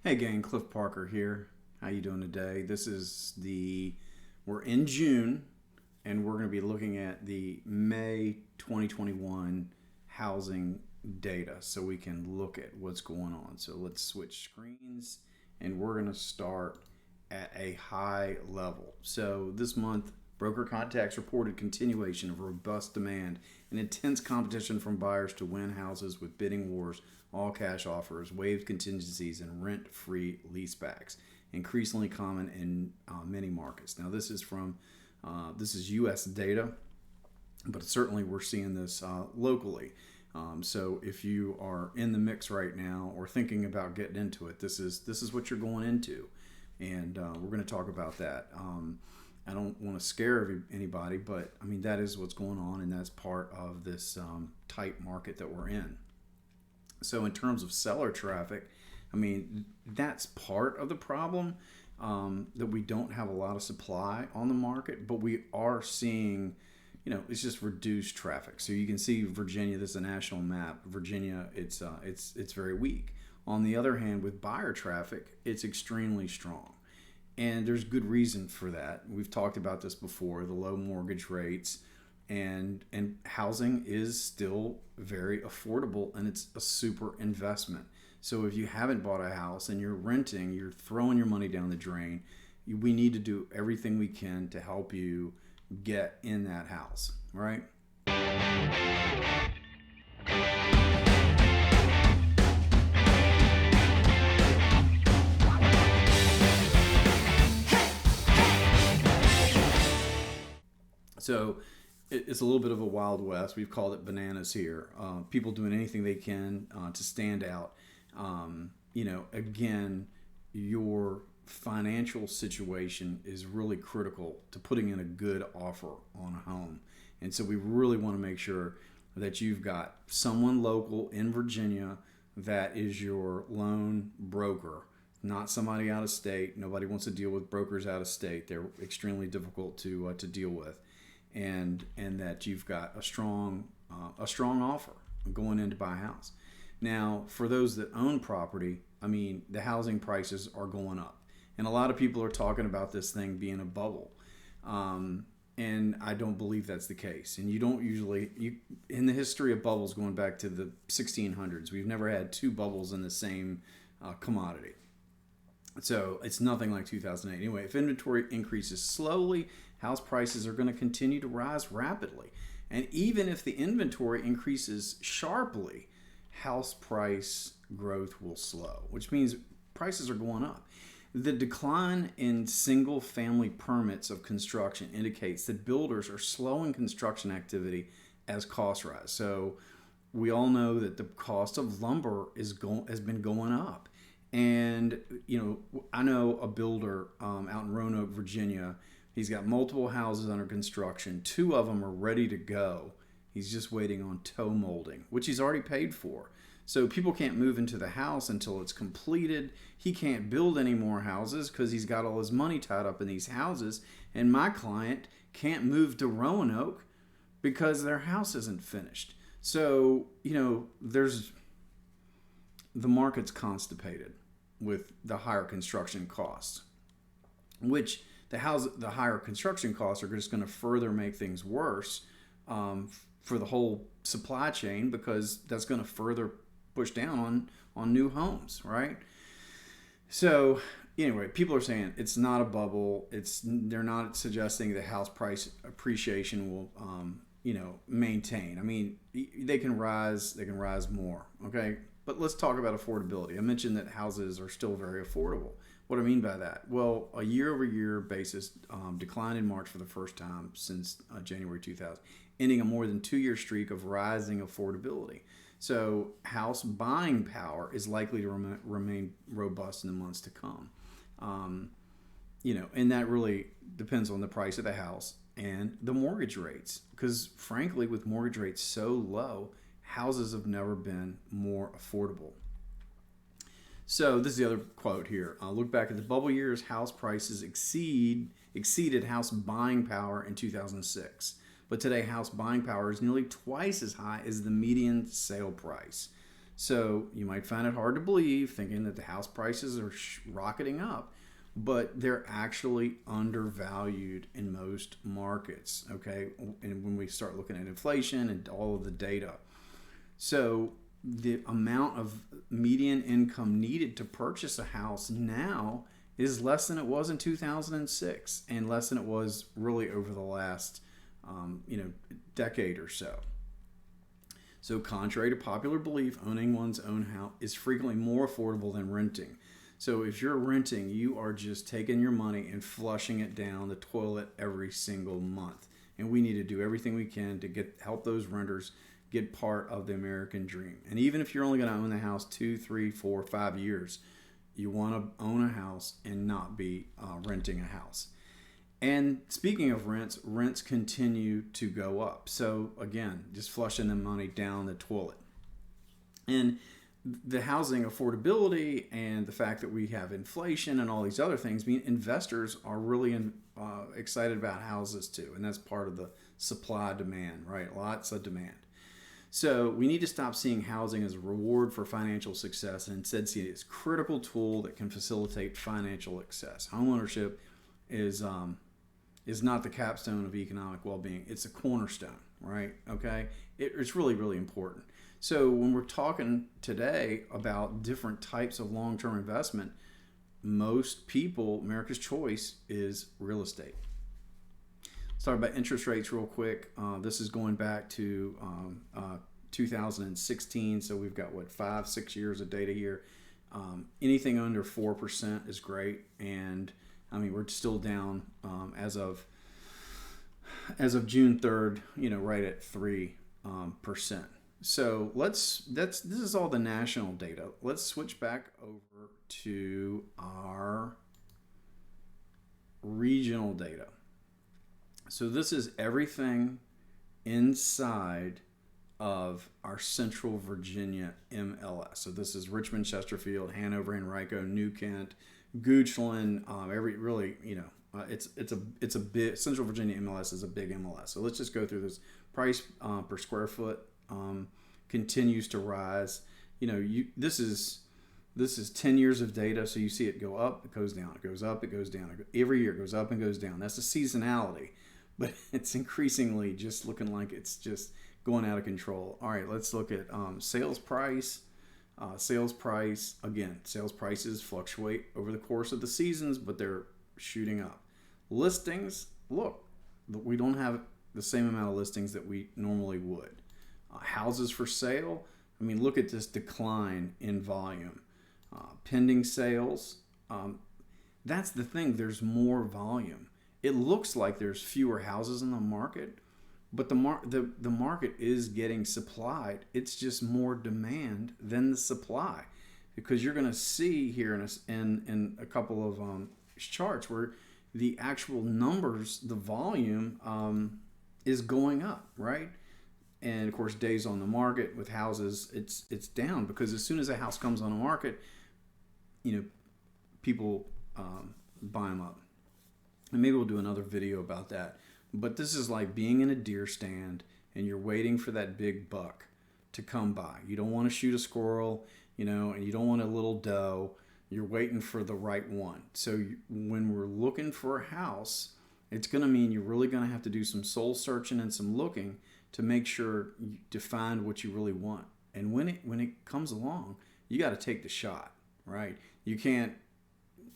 Hey gang, Cliff Parker here. How you doing today? We're in June and we're going to be looking at the May 2021 housing data so we can look at what's going on. So let's switch screens and we're going to start at a high level. So this month, broker contacts reported continuation of robust demand and intense competition from buyers to win houses with bidding wars, all cash offers, waived contingencies, and rent-free leasebacks, increasingly common in many markets. Now this is U.S. data, but certainly we're seeing this locally. So if you are in the mix right now or thinking about getting into it, this is what you're going into, and we're going to talk about that. I don't want to scare anybody, but I mean that is what's going on, and that's part of this tight market that we're in. So in terms of seller traffic, I mean that's part of the problem, that we don't have a lot of supply on the market, but we are seeing, it's just reduced traffic. So you can see Virginia. This is a national map. Virginia, it's very weak. On the other hand, with buyer traffic, it's extremely strong. And there's good reason for that. We've talked about this before, the low mortgage rates, and housing is still very affordable, and it's a super investment. So if you haven't bought a house and you're renting, you're throwing your money down the drain. We need to do everything we can to help you get in that house, right? So it's a little bit of a Wild West. We've called it bananas here. People doing anything they can to stand out. Again, your financial situation is really critical to putting in a good offer on a home. And so we really want to make sure that you've got someone local in Virginia that is your loan broker, not somebody out of state. Nobody wants to deal with brokers out of state. They're extremely difficult to deal with. And that you've got a strong offer going in to buy a house. Now, for those that own property, I mean, the housing prices are going up, and a lot of people are talking about this thing being a bubble, and I don't believe that's the case. And you don't usually, in the history of bubbles going back to the 1600s, we've never had two bubbles in the same commodity. So it's nothing like 2008. Anyway, if inventory increases slowly, house prices are going to continue to rise rapidly. And even if the inventory increases sharply, house price growth will slow, which means prices are going up. The decline in single-family permits of construction indicates that builders are slowing construction activity as costs rise. So we all know that the cost of lumber has been going up. And, I know a builder out in Roanoke, Virginia. He's got multiple houses under construction. 2 of them are ready to go. He's just waiting on toe molding, which he's already paid for. So people can't move into the house until it's completed. He can't build any more houses because he's got all his money tied up in these houses. And my client can't move to Roanoke because their house isn't finished. So, the market's constipated with the higher construction costs, which the higher construction costs are just going to further make things worse for the whole supply chain, because that's going to further push down on new homes, right? So anyway, people are saying it's not a bubble. They're not suggesting the house price appreciation will maintain. I mean, they can rise more, okay? But let's talk about affordability. I mentioned that houses are still very affordable. What do I mean by that? Well, a year-over-year basis declined in March for the first time since January 2000, ending a more than 2-year streak of rising affordability. So house buying power is likely to remain robust in the months to come. And that really depends on the price of the house and the mortgage rates. Because frankly, with mortgage rates so low, houses have never been more affordable. So this is the other quote here. Look back at the bubble years, house prices exceeded house buying power in 2006. But today, house buying power is nearly twice as high as the median sale price. So you might find it hard to believe, thinking that the house prices are rocketing up, but they're actually undervalued in most markets. Okay, and when we start looking at inflation and all of the data, so the amount of median income needed to purchase a house now is less than it was in 2006, and less than it was really over the last decade or so. So contrary to popular belief, owning one's own house is frequently more affordable than renting. So if you're renting, you are just taking your money and flushing it down the toilet every single month. And we need to do everything we can to help those renters get part of the American dream. And even if you're only going to own the house 2, 3, 4, 5 years, you want to own a house and not be renting a house. And speaking of rents continue to go up. So again, just flushing the money down the toilet. And the housing affordability and the fact that we have inflation and all these other things mean investors are really excited about houses too. And that's part of the supply demand, right? Lots of demand. So we need to stop seeing housing as a reward for financial success and instead see it as a critical tool that can facilitate financial success. Homeownership is not the capstone of economic well-being. It's a cornerstone, right? Okay? It's really, really important. So when we're talking today about different types of long-term investment, most people, America's choice is real estate. Let's talk about interest rates real quick. This is going back to 2016, so we've got 5-6 years of data here. Anything under 4% is great, and I mean we're still down as of June 3rd, right at 3%. So this is all the national data. Let's switch back over to our regional data. So this is everything inside of our Central Virginia MLS. So this is Richmond, Chesterfield, Hanover, Henrico, New Kent, Goochland, it's a big Central Virginia MLS is a big MLS. So let's just go through this. Price per square foot continues to rise. This is 10 years of data, so you see it go up, it goes down, it goes up, it goes down. Every year it goes up and goes down. That's the seasonality, but it's increasingly just looking like it's just going out of control. All right, let's look at sales price. Sales prices fluctuate over the course of the seasons, but they're shooting up. Listings, look, we don't have the same amount of listings that we normally would. Houses for sale, I mean, look at this decline in volume. Pending sales, that's the thing, there's more volume. It looks like there's fewer houses in the market, but the market is getting supplied. It's just more demand than the supply, because you're going to see here in a couple of charts where the actual numbers, the volume is going up, right? And of course, days on the market with houses, it's down, because as soon as a house comes on the market, people buy them up. And maybe we'll do another video about that. But this is like being in a deer stand and you're waiting for that big buck to come by. You don't want to shoot a squirrel, and you don't want a little doe. You're waiting for the right one. So when we're looking for a house, it's going to mean you're really going to have to do some soul searching and some looking to make sure to find what you really want. And when it comes along, you got to take the shot, right? You can't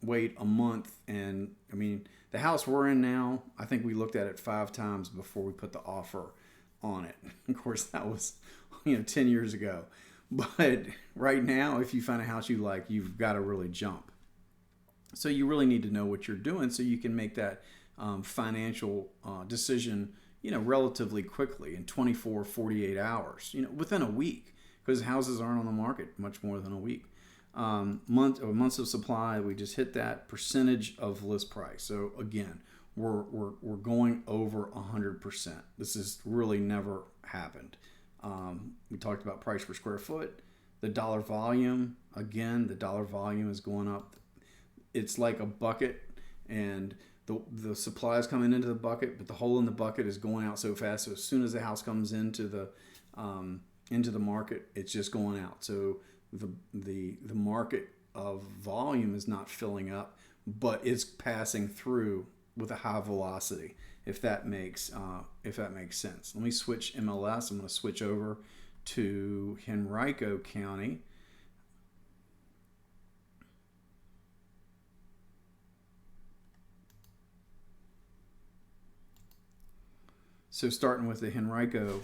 wait a month. And I mean, the house we're in now, I think we looked at it 5 times before we put the offer on it. Of course, that was 10 years ago. But right now, if you find a house you like, you've got to really jump. So you really need to know what you're doing so you can make that financial decision, relatively quickly, in 24, 48 hours, within a week, because houses aren't on the market much more than a week. Months of supply, we just hit that percentage of list price. So again, we're going over 100%. This has really never happened. We talked about price per square foot. The dollar volume, again, the dollar volume is going up. It's like a bucket, and the supply is coming into the bucket, but the hole in the bucket is going out so fast. So as soon as the house comes into the into the market, it's just going out. So the market of volume is not filling up, but it's passing through with a high velocity. If that makes sense. Let me switch MLS. I'm going to switch over to Henrico County. So starting with the Henrico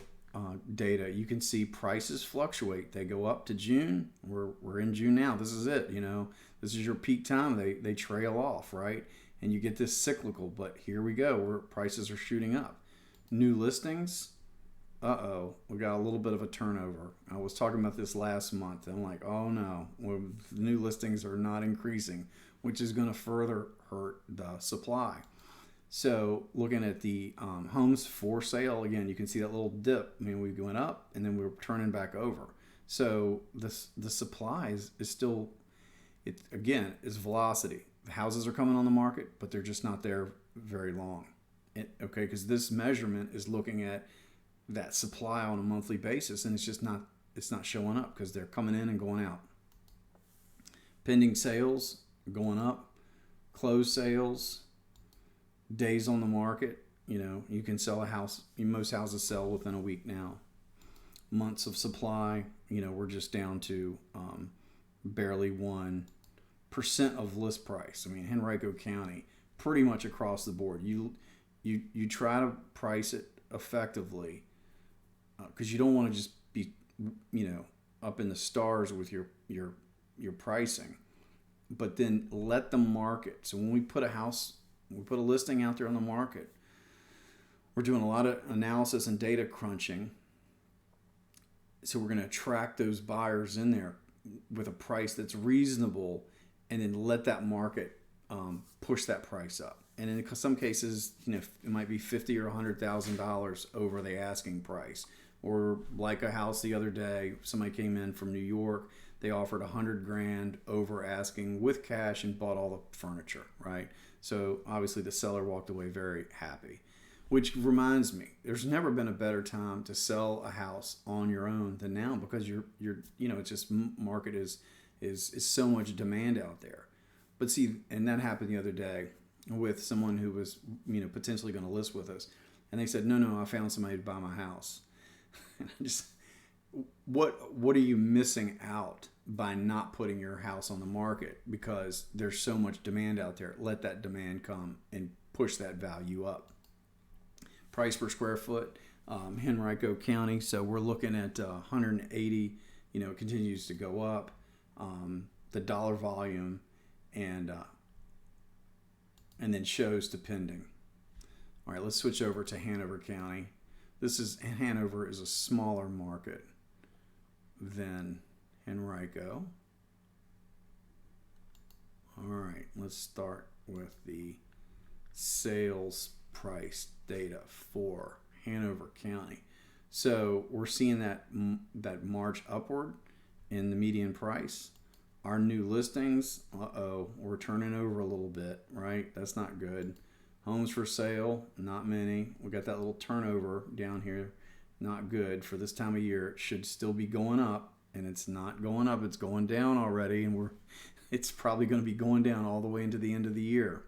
data, you can see prices fluctuate. They go up to June. We're in June now. This is it. This is your peak time. They trail off, right? And you get this cyclical. But here we go, where prices are shooting up. New listings. We got a little bit of a turnover. I was talking about this last month. I'm like, oh no, new listings are not increasing, which is going to further hurt the supply. So looking at the homes for sale, again, you can see that little dip. I mean, we went up and then we were turning back over. So the supply is still, it again, is velocity. The houses are coming on the market, but they're just not there very long. Okay, because this measurement is looking at that supply on a monthly basis, and it's not showing up because they're coming in and going out. Pending sales going up, closed sales, days on the market. You can sell a house. Most houses sell within a week now. Months of supply. We're just down to barely 1% of list price. I mean, Henrico County, pretty much across the board. You try to price it effectively because you don't want to just be up in the stars with your pricing, but then let the market. So when we put a listing out there on the market, we're doing a lot of analysis and data crunching. So we're going to attract those buyers in there with a price that's reasonable, and then let that market push that price up. And in some cases, it might be $50,000 or $100,000 over the asking price. Or like a house the other day, somebody came in from New York. They offered $100,000 over asking with cash and bought all the furniture, right? So obviously the seller walked away very happy. Which reminds me, there's never been a better time to sell a house on your own than now, because it's just market is so much demand out there. But see, and that happened the other day with someone who was potentially going to list with us, and they said, no, I found somebody to buy my house. And I just, what are you missing out by not putting your house on the market? Because there's so much demand out there. Let that demand come and push that value up. Price per square foot, Henrico County. So we're looking at 180. It continues to go up. The dollar volume and then shows to pending. All right, let's switch over to Hanover County. Hanover is a smaller market than Henrico. All right, let's start with the sales price data for Hanover County. So we're seeing that march upward in the median price. Our new listings, we're turning over a little bit, right? That's not good. Homes for sale, not many. We got that little turnover down here, not good for this time of year. It should still be going up, and it's not going up. It's going down already, and it's probably going to be going down all the way into the end of the year.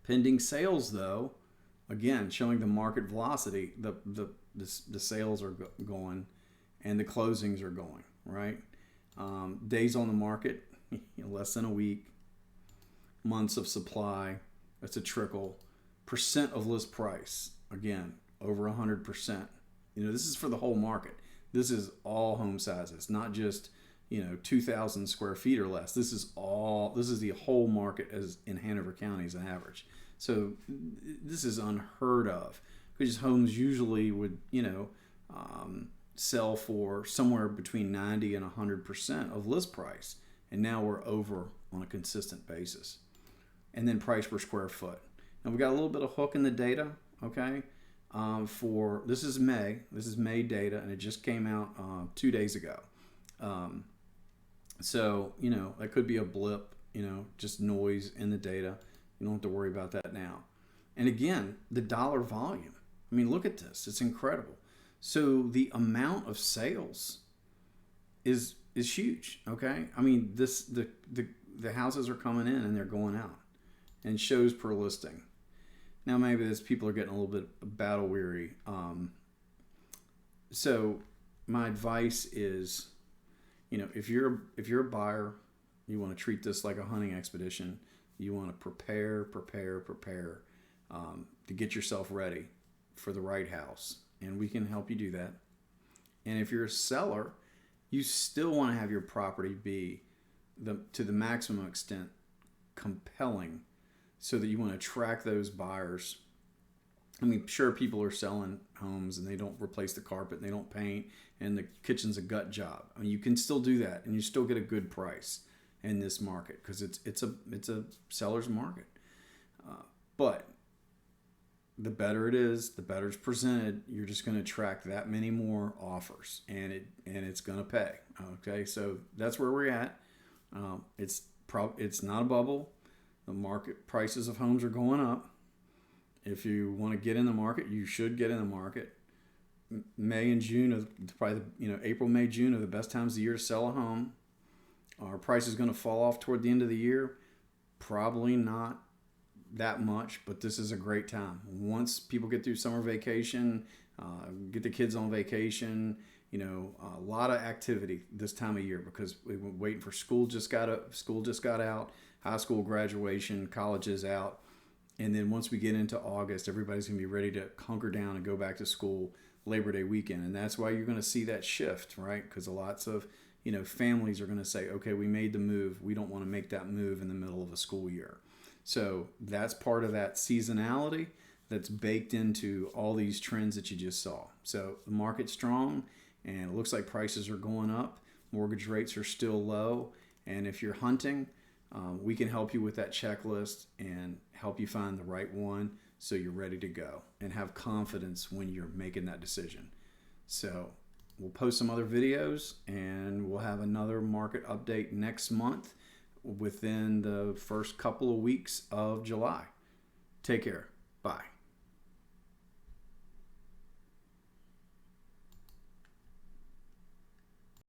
Pending sales, though, again, showing the market velocity. The sales are going, and the closings are going, right? Days on the market, less than a week. Months of supply, that's a trickle. Percent of list price, again, over 100%. This is for the whole market. This is all home sizes, not just 2,000 square feet or less. This is the whole market as in Hanover County as an average. So this is unheard of, because homes usually would sell for somewhere between 90 and 100% of list price, and now we're over on a consistent basis. And then price per square foot. Now we've got a little bit of hook in the data, okay? This is May data, and it just came out 2 days ago. So that could be a blip, just noise in the data. You don't have to worry about that now. And again, the dollar volume. I mean, look at this. It's incredible. So the amount of sales is huge. Okay, I mean the houses are coming in and they're going out, and shows per listing. Now maybe this people are getting a little bit battle weary. So my advice is, if you're a buyer, you want to treat this like a hunting expedition. You want to prepare to get yourself ready for the right house, and we can help you do that. And if you're a seller, you still want to have your property be to the maximum extent compelling, so that you want to attract those buyers. I mean, sure, people are selling homes and they don't replace the carpet and they don't paint and the kitchen's a gut job. I mean, you can still do that and you still get a good price in this market, because it's a seller's market. But the better it is, the better it's presented, you're just going to attract that many more offers, and it's going to pay. Okay, so that's where we're at. It's not a bubble. The market prices of homes are going up. If you want to get in the market, you should get in the market. May and June are probably April, May, June are the best times of the year to sell a home. Our price is going to fall off toward the end of the year. Probably not that much, but this is a great time. Once people get through summer vacation, get the kids on vacation, a lot of activity this time of year, because we were waiting for school just got out, high school graduation, college is out. And then once we get into August, everybody's going to be ready to hunker down and go back to school Labor Day weekend. And that's why you're going to see that shift, right? Because lots of, families are going to say, okay, we made the move. We don't want to make that move in the middle of a school year. So that's part of that seasonality that's baked into all these trends that you just saw. So the market's strong, and it looks like prices are going up. Mortgage rates are still low. And if you're hunting, we can help you with that checklist and help you find the right one, so you're ready to go and have confidence when you're making that decision. So we'll post some other videos, and we'll have another market update next month within the first couple of weeks of July. Take care. Bye.